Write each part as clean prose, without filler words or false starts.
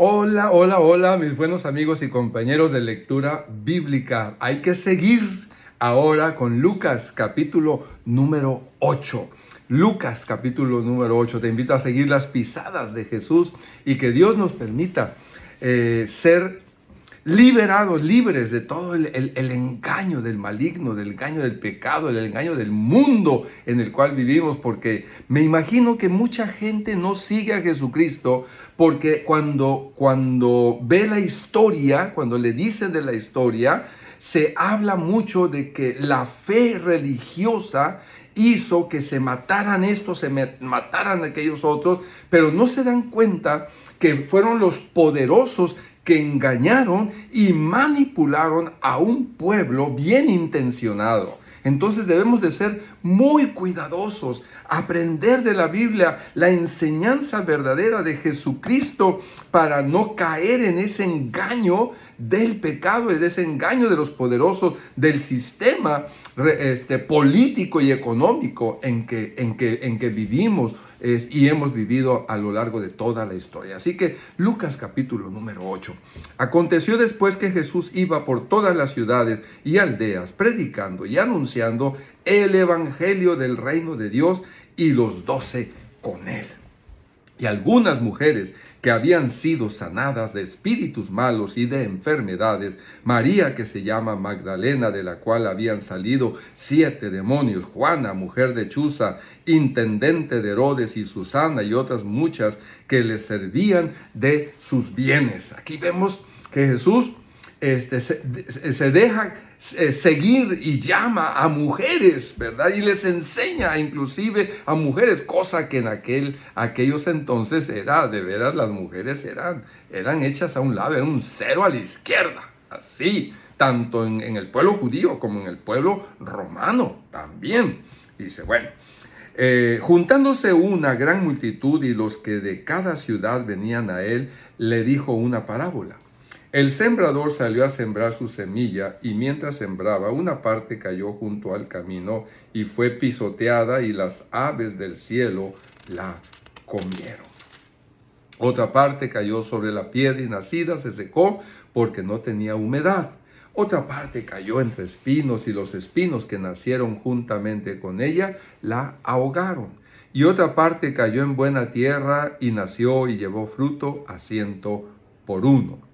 Hola, hola, hola, mis buenos amigos y compañeros de lectura bíblica. Hay que seguir ahora con Lucas capítulo número 8. Lucas capítulo número 8. Te invito a seguir las pisadas de Jesús y que Dios nos permita ser liberados, libres de todo el engaño del maligno, del engaño del pecado, del engaño del mundo en el cual vivimos, porque me imagino que mucha gente no sigue a Jesucristo, porque cuando ve la historia, cuando le dicen de la historia, se habla mucho de que la fe religiosa hizo que se mataran estos, mataran aquellos otros, pero no se dan cuenta que fueron los poderosos que engañaron y manipularon a un pueblo bien intencionado. Entonces debemos de ser muy cuidadosos, aprender de la Biblia la enseñanza verdadera de Jesucristo para no caer en ese engaño del pecado y de ese engaño de los poderosos del sistema político y económico en que vivimos y hemos vivido a lo largo de toda la historia. Así que Lucas capítulo número 8. Aconteció después que Jesús iba por todas las ciudades y aldeas, predicando y anunciando el evangelio del reino de Dios, y los 12 con él. Y algunas mujeres que habían sido sanadas de espíritus malos y de enfermedades, María, que se llama Magdalena, de la cual habían salido 7 demonios, Juana, mujer de Chuza, intendente de Herodes, y Susana, y otras muchas que le servían de sus bienes. Aquí vemos que Jesús se deja seguir y llama a mujeres, ¿verdad? Y les enseña inclusive a mujeres, cosa que en aquellos entonces era, de veras, las mujeres eran hechas a un lado, eran un cero a la izquierda, así, tanto en el pueblo judío como en el pueblo romano también. Dice, bueno, juntándose una gran multitud y los que de cada ciudad venían a él, le dijo una parábola. El sembrador salió a sembrar su semilla, y mientras sembraba, una parte cayó junto al camino y fue pisoteada, y las aves del cielo la comieron. Otra parte cayó sobre la piedra y nacida se secó porque no tenía humedad. Otra parte cayó entre espinos, y los espinos que nacieron juntamente con ella la ahogaron. Y otra parte cayó en buena tierra y nació y llevó fruto a 100 por uno.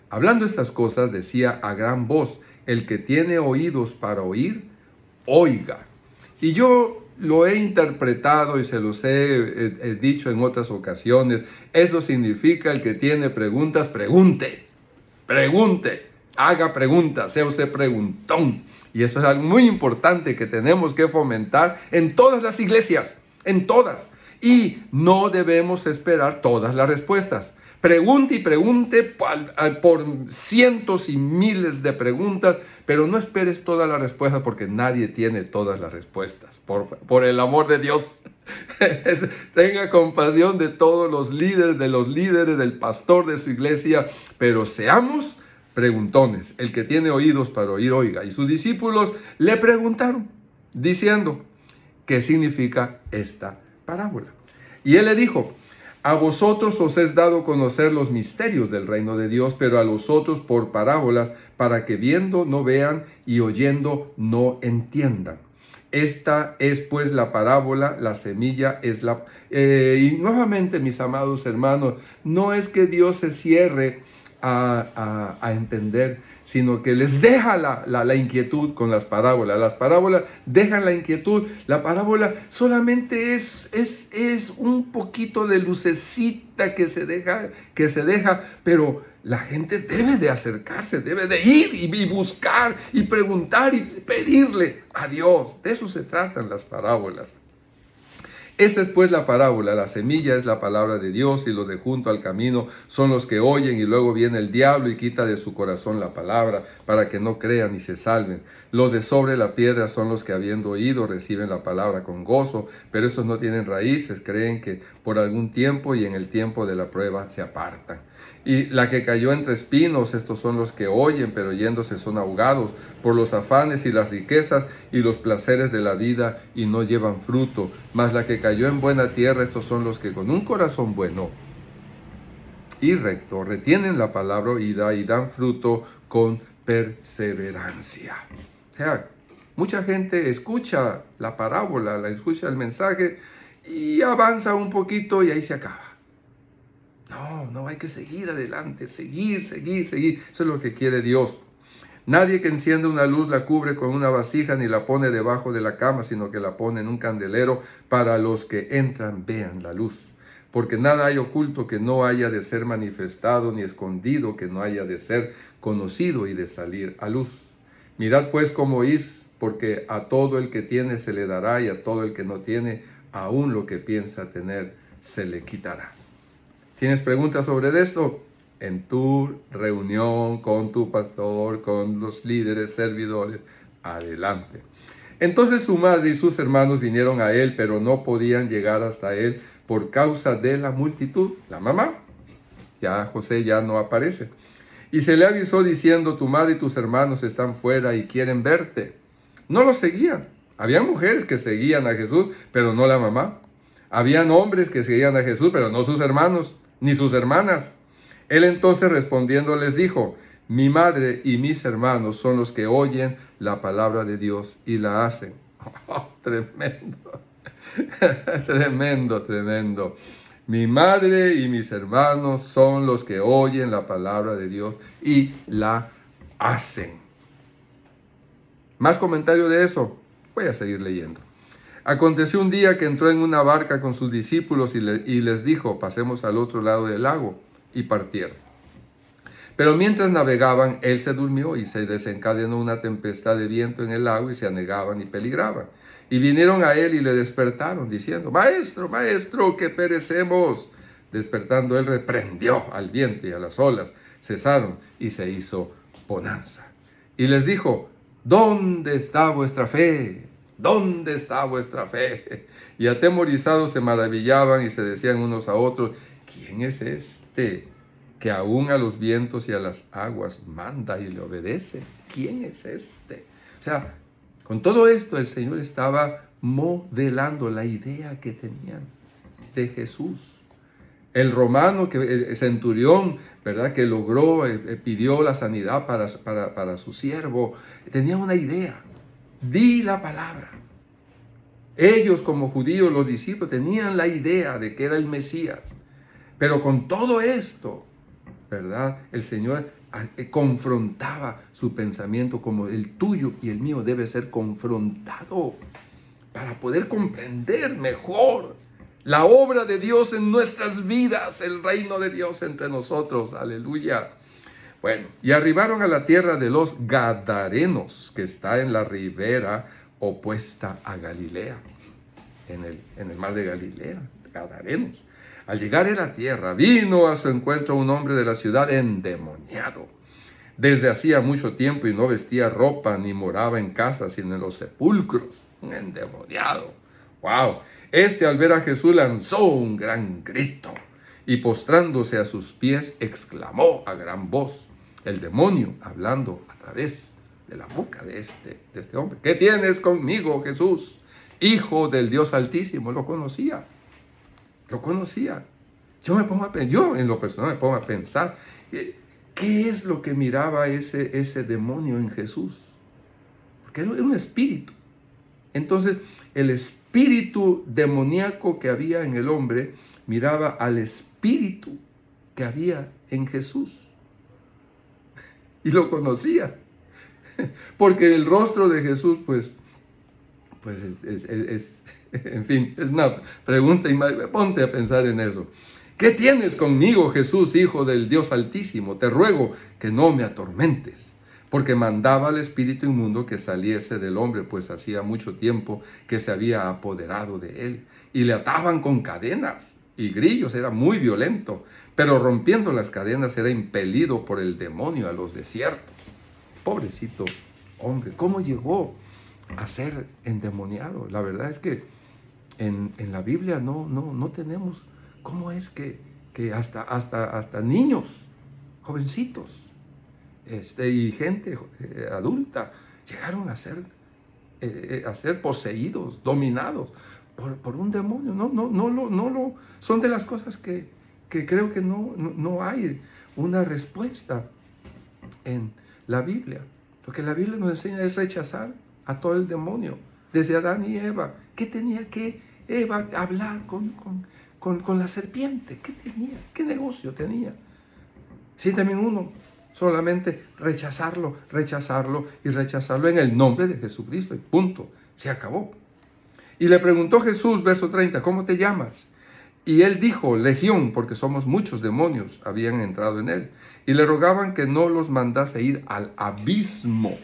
Hablando estas cosas, decía a gran voz: el que tiene oídos para oír, oiga. Y yo lo he interpretado y se los he dicho en otras ocasiones. Eso significa: el que tiene preguntas, pregunte. Pregunte, haga preguntas, sea usted preguntón. Y eso es algo muy importante que tenemos que fomentar en todas las iglesias, en todas. Y no debemos esperar todas las respuestas. Pregunte y pregunte por cientos y miles de preguntas, pero no esperes todas las respuestas, porque nadie tiene todas las respuestas. Por el amor de Dios, tenga compasión de todos los líderes, del pastor de su iglesia, pero seamos preguntones. El que tiene oídos para oír, oiga. Y sus discípulos le preguntaron, diciendo: ¿qué significa esta parábola? Y él le dijo: a vosotros os es dado conocer los misterios del reino de Dios, pero a los otros por parábolas, para que viendo no vean y oyendo no entiendan. Esta es pues la parábola, la semilla es la... y nuevamente, mis amados hermanos, no es que Dios se cierre a entender, sino que les deja la inquietud con las parábolas. Las parábolas dejan la inquietud. La parábola solamente es un poquito de lucecita que se deja, pero la gente debe de acercarse, debe de ir y buscar y preguntar y pedirle a Dios. De eso se tratan las parábolas. Esta es pues la parábola: la semilla es la palabra de Dios, y los de junto al camino son los que oyen, y luego viene el diablo y quita de su corazón la palabra, para que no crean y se salven. Los de sobre la piedra son los que, habiendo oído, reciben la palabra con gozo, pero estos no tienen raíces, creen que por algún tiempo, y en el tiempo de la prueba se apartan. Y la que cayó entre espinos, estos son los que oyen, pero yéndose son ahogados por los afanes y las riquezas y los placeres de la vida, y no llevan fruto. Mas la que cayó en buena tierra, estos son los que con un corazón bueno y recto, retienen la palabra oída y dan fruto con perseverancia. O sea, mucha gente escucha la parábola, la escucha el mensaje y avanza un poquito y ahí se acaba. No, hay que seguir adelante, seguir. Eso es lo que quiere Dios. Nadie que enciende una luz la cubre con una vasija ni la pone debajo de la cama, sino que la pone en un candelero para los que entran vean la luz. Porque nada hay oculto que no haya de ser manifestado, ni escondido que no haya de ser conocido y de salir a luz. Mirad pues cómo oís, porque a todo el que tiene se le dará, y a todo el que no tiene, aún lo que piensa tener, se le quitará. ¿Tienes preguntas sobre esto? En tu reunión con tu pastor, con los líderes, servidores, adelante. Entonces su madre y sus hermanos vinieron a él, pero no podían llegar hasta él por causa de la multitud. La mamá, ya José ya no aparece. Y se le avisó diciendo, tu madre y tus hermanos están fuera y quieren verte. No lo seguían. Habían mujeres que seguían a Jesús, pero no la mamá. Habían hombres que seguían a Jesús, pero no sus hermanos, ni sus hermanas. Él entonces respondiendo les dijo, mi madre y mis hermanos son los que oyen la palabra de Dios y la hacen. Oh, tremendo, tremendo. Mi madre y mis hermanos son los que oyen la palabra de Dios y la hacen. Más comentario de eso, voy a seguir leyendo. Aconteció un día que entró en una barca con sus discípulos y les dijo, pasemos al otro lado del lago, y partieron. Pero mientras navegaban, él se durmió y se desencadenó una tempestad de viento en el lago y se anegaban y peligraban. Y vinieron a él y le despertaron, diciendo, Maestro, que perecemos. Despertando él reprendió al viento y a las olas, cesaron y se hizo bonanza. Y les dijo, ¿dónde está vuestra fe? ¿Dónde está vuestra fe? Y atemorizados se maravillaban y se decían unos a otros, ¿quién es este que aún a los vientos y a las aguas manda y le obedece? ¿Quién es este? O sea, con todo esto el Señor estaba modelando la idea que tenían de Jesús. El romano, el centurión, ¿verdad?, que logró, pidió la sanidad para su siervo, tenía una idea. Di la palabra. Ellos como judíos, los discípulos, tenían la idea de que era el Mesías. Pero con todo esto, ¿verdad?, el Señor confrontaba su pensamiento como el tuyo y el mío debe ser confrontado para poder comprender mejor la obra de Dios en nuestras vidas, el reino de Dios entre nosotros. Aleluya. Bueno, y arribaron a la tierra de los Gadarenos, que está en la ribera opuesta a Galilea, en el mar de Galilea, Gadarenos. Al llegar a la tierra, vino a su encuentro un hombre de la ciudad endemoniado. Desde hacía mucho tiempo y no vestía ropa ni moraba en casa, sino en los sepulcros. Un endemoniado. ¡Wow! Este al ver a Jesús lanzó un gran grito y postrándose a sus pies exclamó a gran voz. El demonio hablando a través de la boca de este hombre. ¿Qué tienes conmigo, Jesús, Hijo del Dios Altísimo? Lo conocía. Yo en lo personal me pongo a pensar, ¿qué es lo que miraba ese demonio en Jesús? Porque era un espíritu. Entonces, el espíritu demoníaco que había en el hombre miraba al espíritu que había en Jesús. Y lo conocía. Porque el rostro de Jesús, pues en fin, es una pregunta y ponte a pensar en eso. ¿Qué tienes conmigo, Jesús, Hijo del Dios Altísimo? Te ruego que no me atormentes. Porque mandaba al espíritu inmundo que saliese del hombre, pues hacía mucho tiempo que se había apoderado de él. Y le ataban con cadenas y grillos, era muy violento. Pero rompiendo las cadenas era impelido por el demonio a los desiertos. Pobrecito hombre, ¿cómo llegó a ser endemoniado? La verdad es que en la Biblia no tenemos cómo es que hasta niños, jovencitos, y gente adulta llegaron a ser poseídos, dominados por un demonio. Son de las cosas que que creo que no hay una respuesta en la Biblia. Lo que la Biblia nos enseña es rechazar a todo el demonio, desde Adán y Eva. ¿Qué tenía que Eva hablar con la serpiente? ¿Qué tenía? ¿Qué negocio tenía? Sí, también uno solamente rechazarlo y rechazarlo en el nombre de Jesucristo. Y punto. Se acabó. Y le preguntó Jesús, verso 30, ¿cómo te llamas? Y él dijo, Legión, porque somos muchos demonios habían entrado en él. Y le rogaban que no los mandase ir al abismo.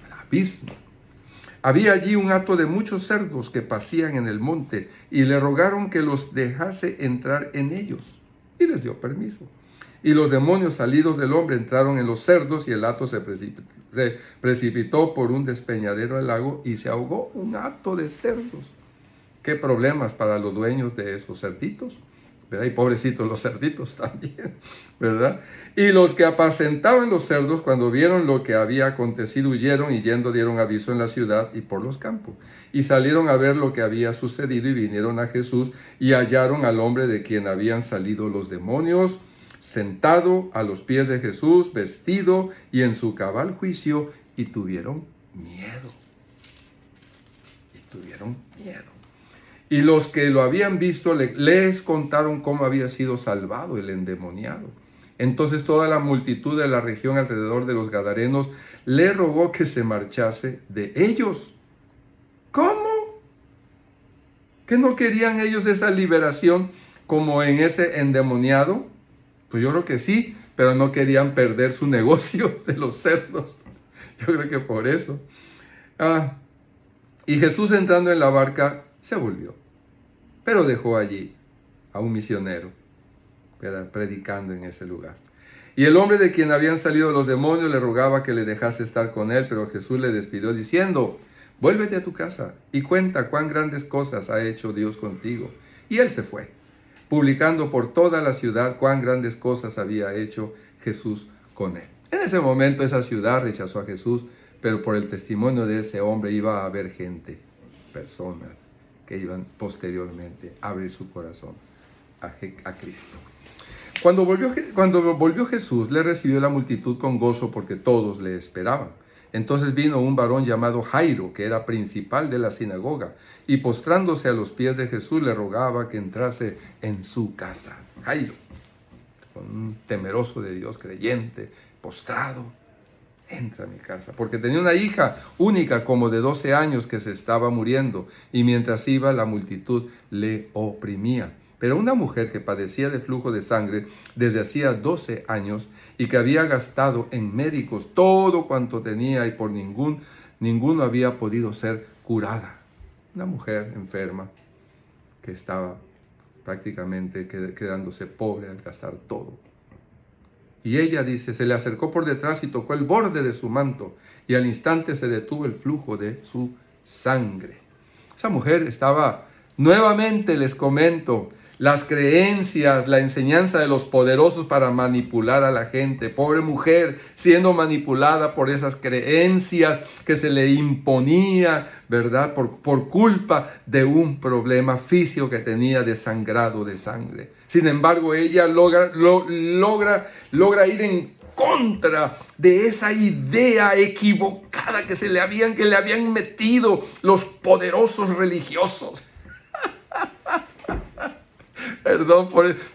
Al abismo. Había allí un hato de muchos cerdos que pasían en el monte, y le rogaron que los dejase entrar en ellos. Y les dio permiso. Y los demonios salidos del hombre entraron en los cerdos, y el hato se precipitó por un despeñadero al lago, y se ahogó un hato de cerdos. Qué problemas para los dueños de esos cerditos, ¿verdad? Y pobrecitos los cerditos también, ¿verdad? Y los que apacentaban los cerdos, cuando vieron lo que había acontecido, huyeron, y yendo dieron aviso en la ciudad y por los campos. Y salieron a ver lo que había sucedido, y vinieron a Jesús, y hallaron al hombre de quien habían salido los demonios, sentado a los pies de Jesús, vestido y en su cabal juicio, y tuvieron miedo. Y los que lo habían visto les contaron cómo había sido salvado el endemoniado. Entonces toda la multitud de la región alrededor de los Gadarenos le rogó que se marchase de ellos. ¿Cómo? ¿Que no querían ellos esa liberación como en ese endemoniado? Pues yo creo que sí, pero no querían perder su negocio de los cerdos. Yo creo que por eso. Y Jesús, entrando en la barca, se volvió, pero dejó allí a un misionero predicando en ese lugar. Y el hombre de quien habían salido los demonios le rogaba que le dejase estar con él, pero Jesús le despidió diciendo, vuélvete a tu casa y cuenta cuán grandes cosas ha hecho Dios contigo. Y él se fue, publicando por toda la ciudad cuán grandes cosas había hecho Jesús con él. En ese momento esa ciudad rechazó a Jesús, pero por el testimonio de ese hombre iba a haber gente, personas que iban posteriormente a abrir su corazón a Cristo. Cuando volvió Jesús, le recibió la multitud con gozo porque todos le esperaban. Entonces vino un varón llamado Jairo, que era principal de la sinagoga, y postrándose a los pies de Jesús le rogaba que entrase en su casa. Jairo, un temeroso de Dios, creyente, postrado, entra a mi casa, porque tenía una hija única como de 12 años que se estaba muriendo, y mientras iba la multitud le oprimía. Pero una mujer que padecía de flujo de sangre desde hacía 12 años y que había gastado en médicos todo cuanto tenía y por ninguno había podido ser curada. Una mujer enferma que estaba prácticamente quedándose pobre al gastar todo. Y ella dice, se le acercó por detrás y tocó el borde de su manto, y al instante se detuvo el flujo de su sangre. Esa mujer estaba, nuevamente les comento, las creencias, la enseñanza de los poderosos para manipular a la gente. Pobre mujer siendo manipulada por esas creencias que se le imponía, ¿verdad? Por culpa de un problema físico que tenía de sangrado de sangre. Sin embargo, ella logra ir en contra de esa idea equivocada que le habían metido los poderosos religiosos. Perdón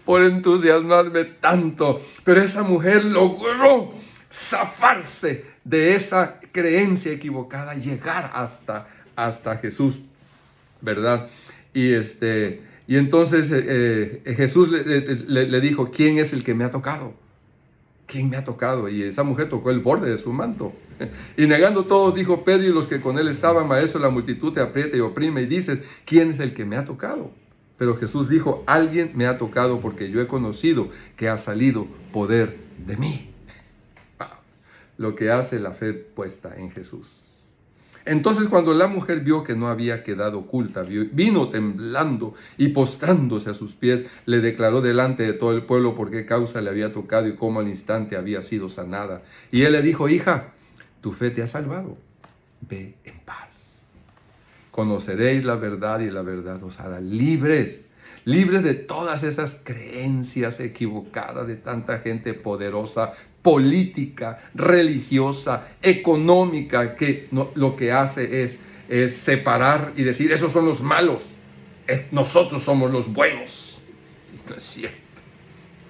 por entusiasmarme tanto, pero esa mujer logró zafarse de esa creencia equivocada, llegar hasta Jesús, ¿verdad? Y entonces Jesús le dijo, ¿quién es el que me ha tocado? ¿Quién me ha tocado? Y esa mujer tocó el borde de su manto. Y negando todos, dijo Pedro y los que con él estaban, maestro, la multitud te aprieta y oprime, y dices, ¿quién es el que me ha tocado? Pero Jesús dijo, alguien me ha tocado porque yo he conocido que ha salido poder de mí. Lo que hace la fe puesta en Jesús. Entonces cuando la mujer vio que no había quedado oculta, vino temblando y postrándose a sus pies, le declaró delante de todo el pueblo por qué causa le había tocado y cómo al instante había sido sanada. Y él le dijo, hija, tu fe te ha salvado, ve en paz. Conoceréis la verdad y la verdad os hará libres. libres de todas esas creencias equivocadas de tanta gente poderosa, política, religiosa, económica, que lo que hace es separar y decir, esos son los malos, nosotros somos los buenos. Y no es cierto.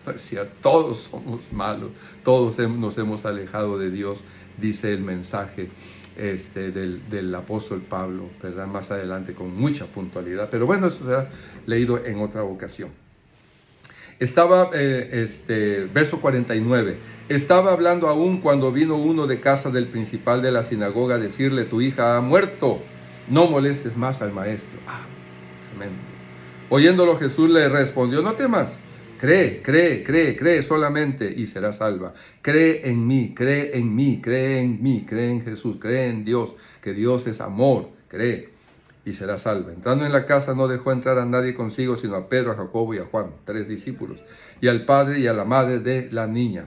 No es cierto. Todos somos malos, todos nos hemos alejado de Dios, dice el mensaje del apóstol Pablo, ¿verdad? Más adelante con mucha puntualidad, pero bueno, eso será leído en otra ocasión. Estaba, verso 49, estaba hablando aún cuando vino uno de casa del principal de la sinagoga a decirle, tu hija ha muerto, no molestes más al maestro. Tremendo. Oyéndolo Jesús le respondió, no temas, cree solamente y serás salva. Cree en mí, cree en mí, cree en mí, cree en Jesús, cree en Dios, que Dios es amor, cree y serás salva. Entrando en la casa no dejó entrar a nadie consigo, sino a Pedro, a Jacobo y a Juan, 3 discípulos, y al padre y a la madre de la niña.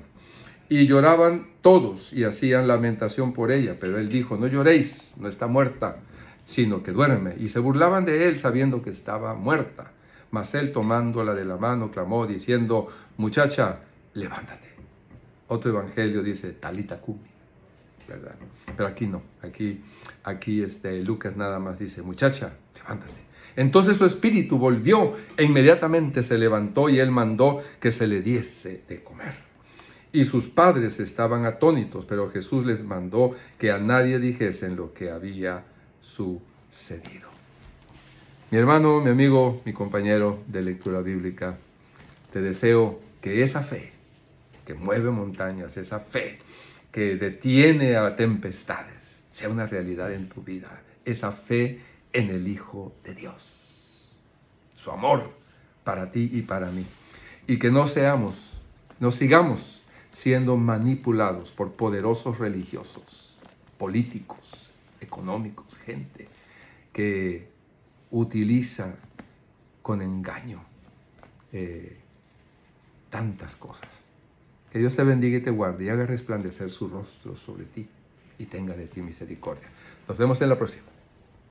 Y lloraban todos y hacían lamentación por ella, pero él dijo, no lloréis, no está muerta, sino que duerme. Y se burlaban de él sabiendo que estaba muerta. Mas él tomándola de la mano clamó diciendo, muchacha, levántate. Otro evangelio dice, talita cumi, ¿verdad? Pero aquí no, aquí Lucas nada más dice, muchacha, levántate. Entonces su espíritu volvió e inmediatamente se levantó y él mandó que se le diese de comer. Y sus padres estaban atónitos, pero Jesús les mandó que a nadie dijesen lo que había sucedido. Mi hermano, mi amigo, mi compañero de lectura bíblica, te deseo que esa fe que mueve montañas, esa fe que detiene a tempestades, sea una realidad en tu vida. Esa fe en el Hijo de Dios. Su amor para ti y para mí. Y que no sigamos siendo manipulados por poderosos religiosos, políticos, económicos, gente que utiliza con engaño tantas cosas. Que Dios te bendiga y te guarde y haga resplandecer su rostro sobre ti y tenga de ti misericordia. Nos vemos en la próxima.